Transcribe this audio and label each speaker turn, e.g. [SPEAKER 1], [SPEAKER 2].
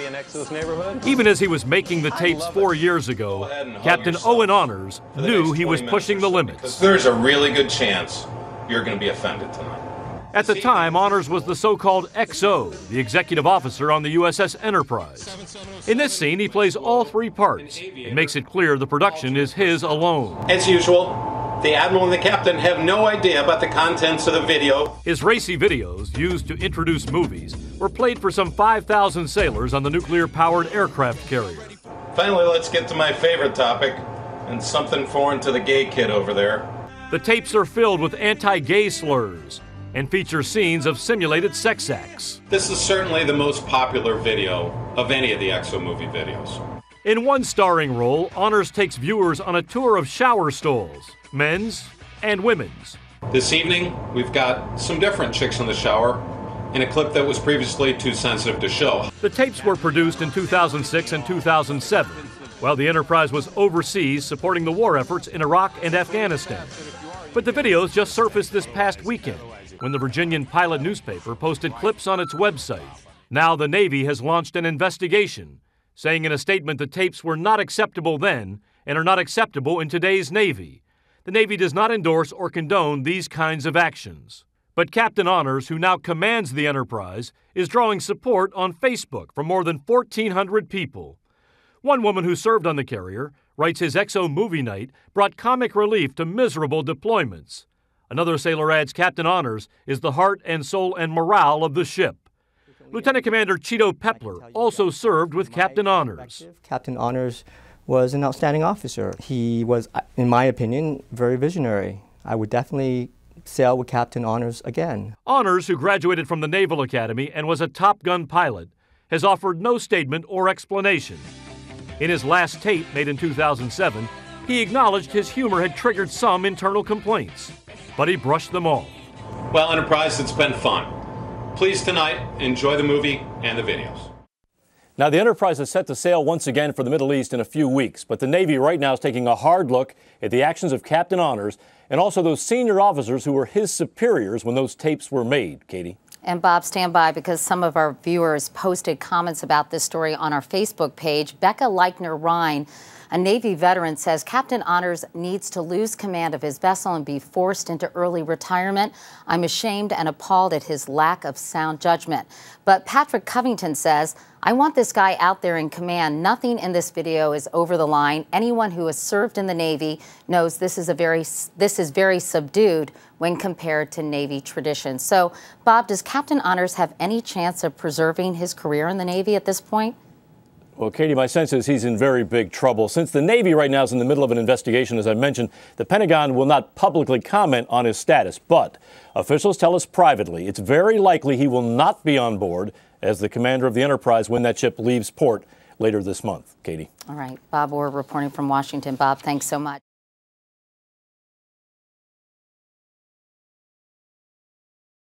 [SPEAKER 1] be in Exo's neighborhood?
[SPEAKER 2] Even as he was making the tapes 4 years ago, Captain Owen Honors knew he was pushing the limits.
[SPEAKER 3] There's a really good chance you're going to be offended tonight.
[SPEAKER 2] At the time, Honors was the so-called XO, the executive officer on the USS Enterprise. In this scene, he plays all three parts and makes it clear the production is his alone.
[SPEAKER 3] As usual, the Admiral and the Captain have no idea about the contents of the video.
[SPEAKER 2] His racy videos, used to introduce movies, were played for some 5,000 sailors on the nuclear-powered aircraft carrier.
[SPEAKER 3] Finally, let's get to my favorite topic, and something foreign to the gay kid over there.
[SPEAKER 2] The tapes are filled with anti-gay slurs and feature scenes of simulated sex acts.
[SPEAKER 3] This is certainly the most popular video of any of the EXO movie videos.
[SPEAKER 2] In one starring role, Honors takes viewers on a tour of shower stalls, men's and women's.
[SPEAKER 3] This evening, we've got some different chicks in the shower in a clip that was previously too sensitive to show.
[SPEAKER 2] The tapes were produced in 2006 and 2007, while the Enterprise was overseas supporting the war efforts in Iraq and Afghanistan. But the videos just surfaced this past weekend, when the Virginian Pilot newspaper posted clips on its website. Now the Navy has launched an investigation, saying in a statement the tapes were not acceptable then and are not acceptable in today's Navy. The Navy does not endorse or condone these kinds of actions. But Captain Honors, who now commands the Enterprise, is drawing support on Facebook from more than 1,400 people. One woman who served on the carrier writes his EXO movie night brought comic relief to miserable deployments. Another sailor adds Captain Honors is the heart and soul and morale of the ship. Lieutenant Commander Cheeto Pepler also served with Captain Honors.
[SPEAKER 4] Captain Honors was an outstanding officer. He was, in my opinion, very visionary. I would definitely sail with Captain Honors again.
[SPEAKER 2] Honors, who graduated from the Naval Academy and was a Top Gun pilot, has offered no statement or explanation. In his last tape, made in 2007, he acknowledged his humor had triggered some internal complaints, but he brushed them off.
[SPEAKER 3] Well, Enterprise, it's been fun. Please tonight, enjoy the movie and the videos.
[SPEAKER 5] Now, the Enterprise is set to sail once again for the Middle East in a few weeks, but the Navy right now is taking a hard look at the actions of Captain Honors and also those senior officers who were his superiors when those tapes were made. Katie?
[SPEAKER 6] And Bob, stand by, because some of our viewers posted comments about this story on our Facebook page. Becca Leichner-Rhine, a Navy veteran, says Captain Honors needs to lose command of his vessel and be forced into early retirement. I'm ashamed and appalled at his lack of sound judgment. But Patrick Covington says, I want this guy out there in command. Nothing in this video is over the line. Anyone who has served in the Navy knows this is very subdued when compared to Navy tradition. So, Bob, does Captain Honors have any chance of preserving his career in the Navy at this point?
[SPEAKER 5] Well, Katie, my sense is he's in very big trouble. Since the Navy right now is in the middle of an investigation, as I mentioned, the Pentagon will not publicly comment on his status. But officials tell us privately it's very likely he will not be on board as the commander of the Enterprise when that ship leaves port later this month. Katie.
[SPEAKER 6] All right. Bob Orr reporting from Washington. Bob, thanks so much.